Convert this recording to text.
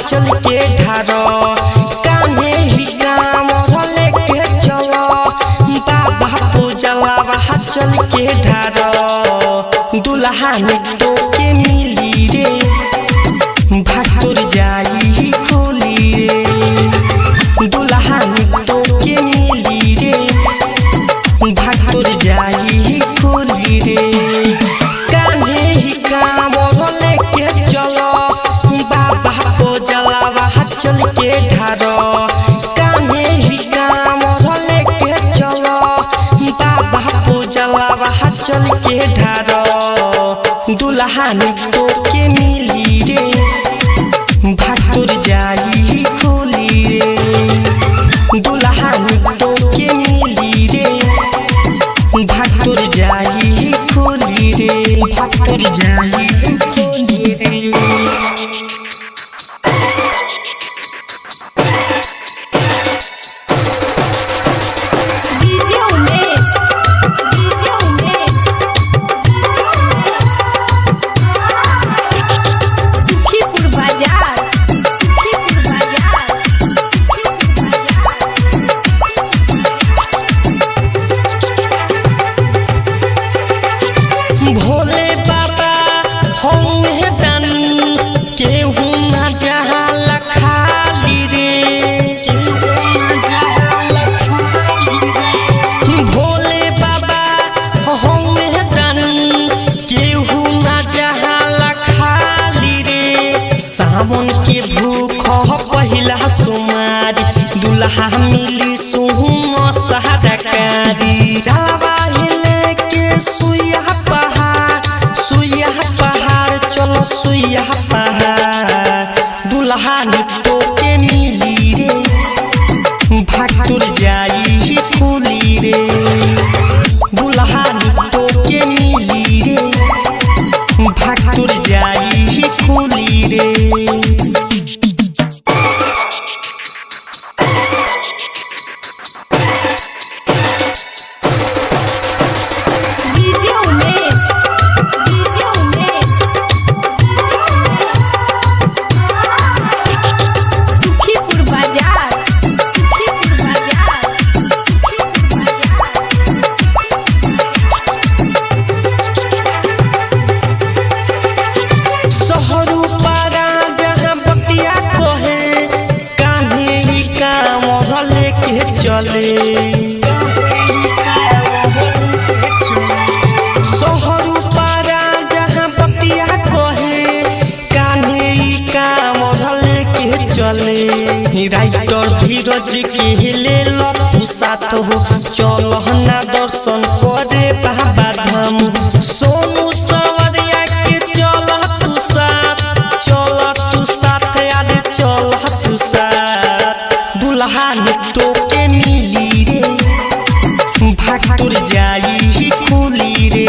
चल के ढारो कान्हे ही कांवर लेके चलो बाबा पूजलवा चल के ढारो दुल्हन तो के मिली रे भागतुर जाई खोली रे दुल्हन तो के मिली रे भागतुर जाई खोली रे कान्हे ही कांवर लेके चलो बाबा पूजलवा चल के ढारो कान्हे ही कांवर लेके चलो बाबा पूजलवा चल के ढारो दुल्हन तो के मिली रे भागतुर जाई खोली रे दुल्हन तो के मिली रे भागतुर जाई खोली रे भागतुर जाई खोली रे। भोले बाबा होंगे दन केहू ना जहाँ खाली रे भोले बाबा होंगे दन केहू ना जहाँ खाली रे सावन के भूख पहिला सोमारी दुल्हा मिली सुहुम सहरकारी जलवा लेके सुइया चलो सुइया पहाड़ दुल्हन तो के मिली रे भागतुर जाई खोली रे दुल्हन तो के मिली रे भागतुर जाई खोली रे। चले सोहरू पारा जहाँ बतिया कहे कान्हे कांवर लेके चले राइटर धीरज के ले लू साथ हो चलो ना दर्शन करे बाबा धाम सोनू सवरिया के चल तू साथ याद चल तू साथ दुल्हन तो के मिली रे भागतुर जाई खोली रे।